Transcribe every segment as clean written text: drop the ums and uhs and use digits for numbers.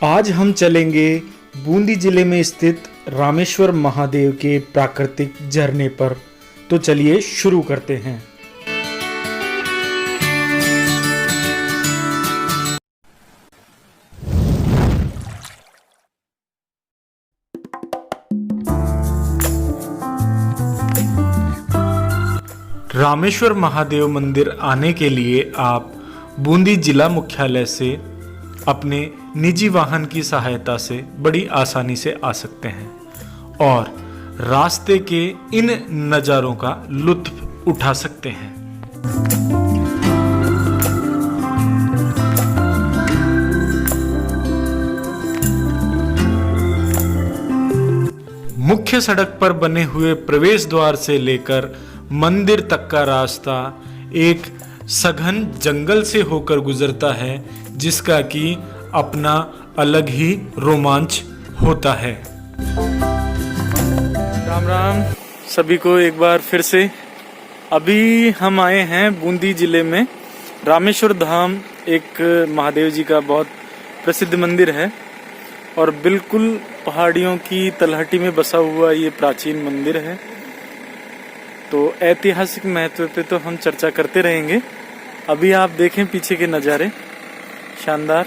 आज हम चलेंगे बूंदी जिले में स्थित रामेश्वर महादेव के प्राकृतिक झरने पर। तो चलिए शुरू करते हैं। रामेश्वर महादेव मंदिर आने के लिए आप बूंदी जिला मुख्यालय से अपने निजी वाहन की सहायता से बड़ी आसानी से आ सकते हैं और रास्ते के इन नज़ारों का लुत्फ उठा सकते हैं। मुख्य सड़क पर बने हुए प्रवेश द्वार से लेकर मंदिर तक का रास्ता एक सघन जंगल से होकर गुजरता है, जिसका कि अपना अलग ही रोमांच होता है। राम राम सभी को एक बार फिर से। अभी हम आए हैं बूंदी जिले में रामेश्वर धाम, एक महादेव जी का बहुत प्रसिद्ध मंदिर है और बिल्कुल पहाड़ियों की तलहटी में बसा हुआ ये प्राचीन मंदिर है। तो ऐतिहासिक महत्व पे तो हम चर्चा करते रहेंगे। अभी आप देखें पीछे के नज़ारे शानदार,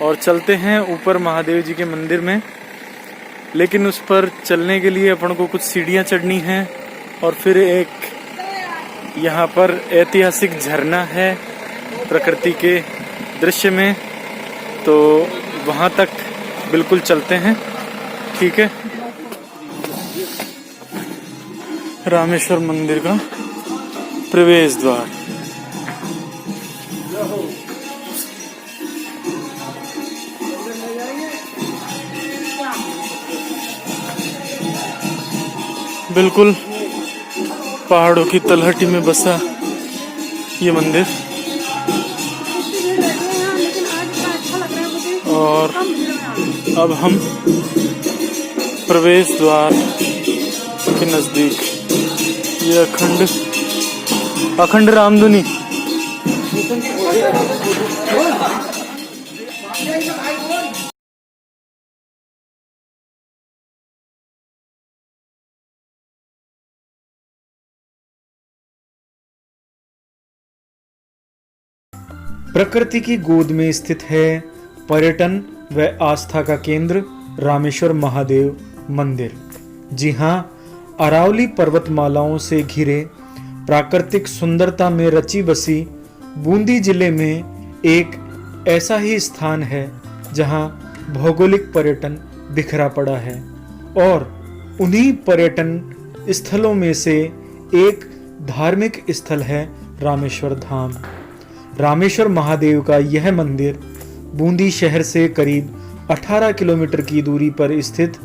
और चलते हैं ऊपर महादेव जी के मंदिर में। लेकिन उस पर चलने के लिए अपन को कुछ सीढ़ियाँ चढ़नी हैं और फिर एक यहाँ पर ऐतिहासिक झरना है प्रकृति के दृश्य में, तो वहाँ तक बिल्कुल चलते हैं। ठीक है, रामेश्वर मंदिर का प्रवेश द्वार। बिल्कुल पहाड़ों की तलहटी में बसा ये मंदिर, और अब हम प्रवेश द्वार के नजदीक, ये अखंड रामधुनी। प्रकृति की गोद में स्थित है पर्यटन व आस्था का केंद्र रामेश्वर महादेव मंदिर। जी हाँ, अरावली पर्वतमालाओं से घिरे प्राकृतिक सुंदरता में रची बसी बूंदी जिले में एक ऐसा ही स्थान है जहां भौगोलिक पर्यटन बिखरा पड़ा है, और उन्हीं पर्यटन स्थलों में से एक धार्मिक स्थल है रामेश्वर धाम। रामेश्वर महादेव का यह मंदिर बूंदी शहर से करीब 18 किलोमीटर की दूरी पर स्थित,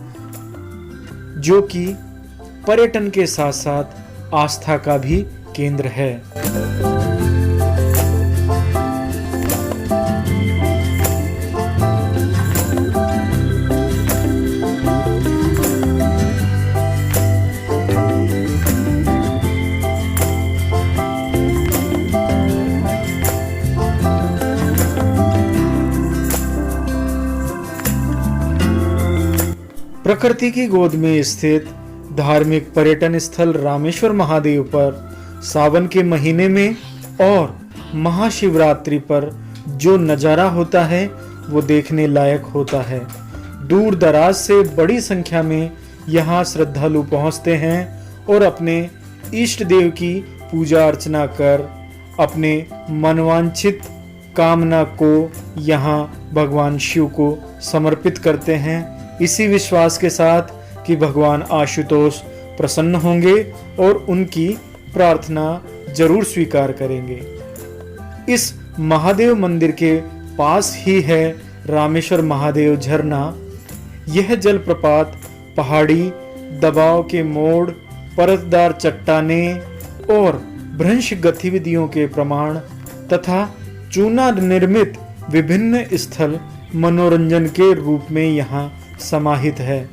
जो कि पर्यटन के साथ साथ आस्था का भी केंद्र है। प्रकृति की गोद में स्थित धार्मिक पर्यटन स्थल रामेश्वर महादेव पर सावन के महीने में और महाशिवरात्रि पर जो नज़ारा होता है वो देखने लायक होता है। दूर दराज से बड़ी संख्या में यहाँ श्रद्धालु पहुँचते हैं और अपने इष्ट देव की पूजा अर्चना कर अपने मनवांछित कामना को यहाँ भगवान शिव को समर्पित करते हैं, इसी विश्वास के साथ कि भगवान आशुतोष प्रसन्न होंगे और उनकी प्रार्थना जरूर स्वीकार करेंगे। इस महादेव मंदिर के पास ही है रामेश्वर महादेव झरना। यह जलप्रपात पहाड़ी दबाव के मोड़, परतदार चट्टानें और भ्रंश गतिविधियों के प्रमाण तथा चूना निर्मित विभिन्न स्थल मनोरंजन के रूप में यहाँ समाहित है।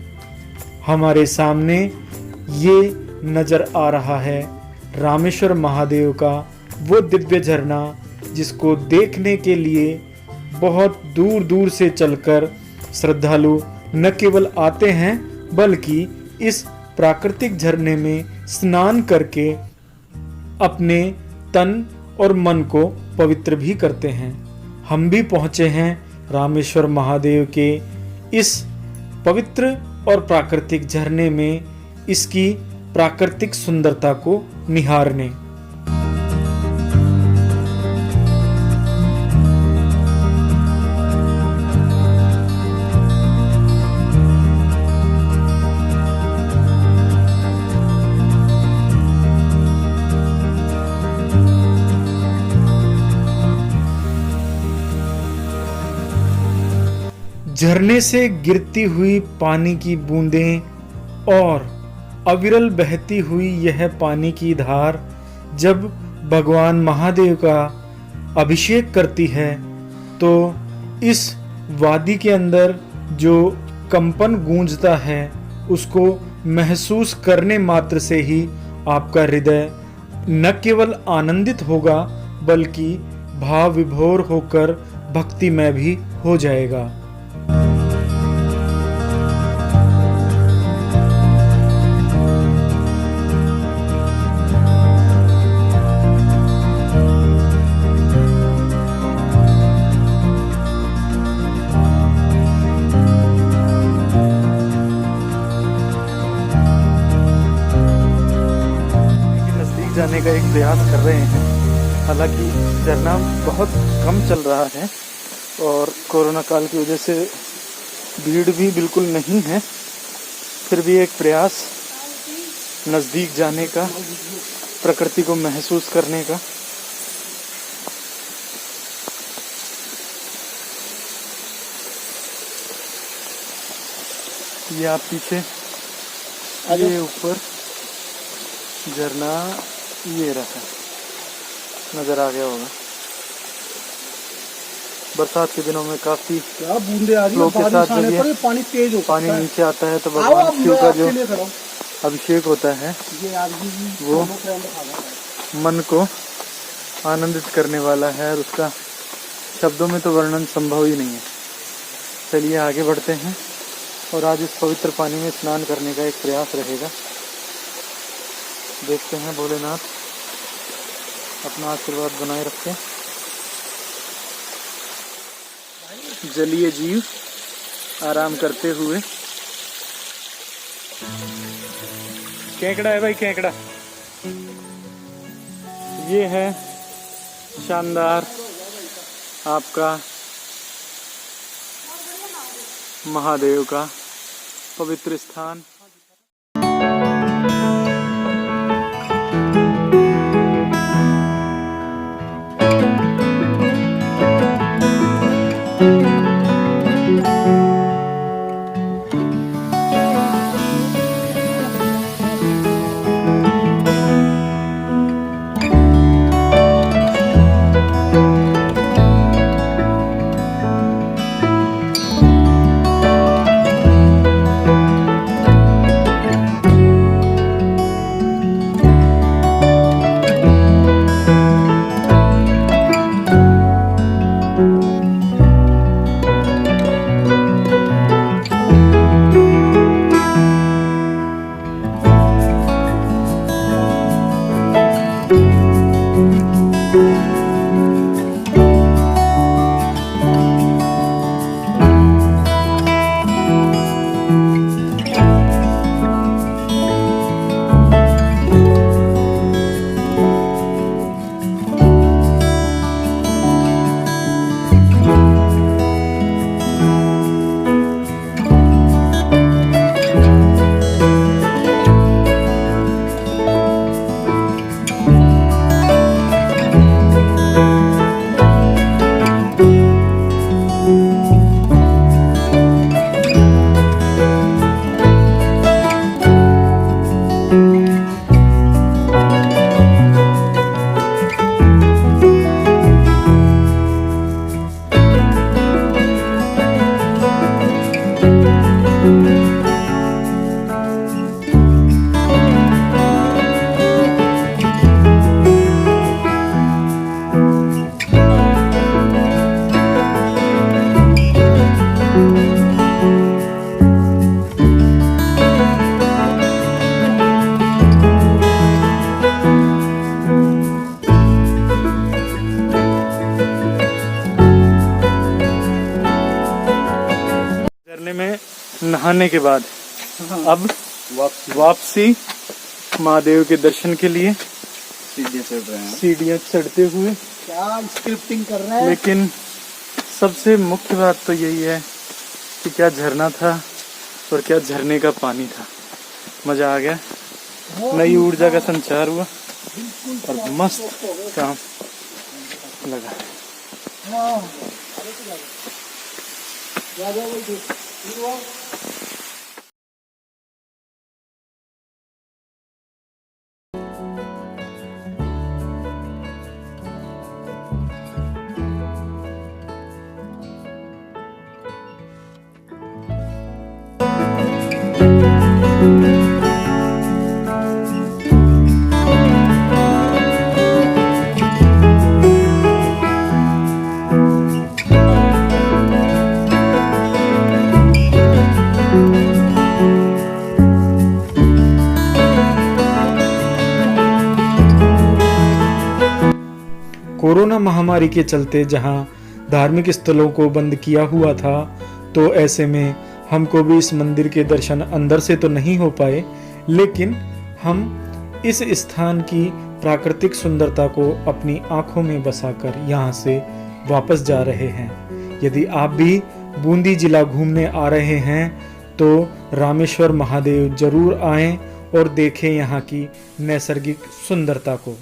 हमारे सामने ये नजर आ रहा है रामेश्वर महादेव का वो दिव्य झरना, जिसको देखने के लिए बहुत दूर दूर से चलकर श्रद्धालु न केवल आते हैं बल्कि इस प्राकृतिक झरने में स्नान करके अपने तन और मन को पवित्र भी करते हैं। हम भी पहुंचे हैं रामेश्वर महादेव के इस पवित्र और प्राकृतिक झरने में इसकी प्राकृतिक सुंदरता को निहारने। झरने से गिरती हुई पानी की बूंदें और अविरल बहती हुई यह पानी की धार जब भगवान महादेव का अभिषेक करती है तो इस वादी के अंदर जो कंपन गूंजता है उसको महसूस करने मात्र से ही आपका हृदय न केवल आनंदित होगा बल्कि भाव विभोर होकर भक्तिमय भी हो जाएगा। जाने का एक प्रयास कर रहे हैं। हालांकि झरना बहुत कम चल रहा है और कोरोना काल की वजह से भीड़ भी बिल्कुल नहीं है, फिर भी एक प्रयास नज़दीक जाने का, प्रकृति को महसूस करने का। ये आप पीछे ये ऊपर झरना ये रहा, नजर आ गया होगा। बरसात के दिनों में काफी बूंदे आ रही है, बारिश आने पर पानी तेज होता है, पानी नीचे आता है तो भगवान शिव का जो अभिषेक होता है वो मन को आनंदित करने वाला है और उसका शब्दों में तो वर्णन संभव ही नहीं है। चलिए आगे बढ़ते हैं और आज इस पवित्र पानी में स्नान करने का एक प्रयास रहेगा। देखते हैं भोलेनाथ अपना आशीर्वाद बनाए रखें। जलीय जीव आराम करते हुए। केकड़ा है भाई, केकड़ा। ये है शानदार आपका महादेव का पवित्र स्थान। नहाने के बाद अब वापसी महादेव के दर्शन के लिए सीढ़ियाँ चढ़ते हुए। क्या स्क्रिप्टिंग कर रहे हैं। लेकिन सबसे मुख्य बात तो यही है कि क्या झरना था और क्या झरने का पानी था। मजा आ गया, नई ऊर्जा का संचार हुआ और मस्त काम लगा। कोरोना महामारी के चलते जहां धार्मिक स्थलों को बंद किया हुआ था, तो ऐसे में हमको भी इस मंदिर के दर्शन अंदर से तो नहीं हो पाए, लेकिन हम इस स्थान की प्राकृतिक सुंदरता को अपनी आंखों में बसाकर यहाँ से वापस जा रहे हैं। यदि आप भी बूंदी जिला घूमने आ रहे हैं तो रामेश्वर महादेव जरूर आएं और देखें यहाँ की नैसर्गिक सुंदरता को।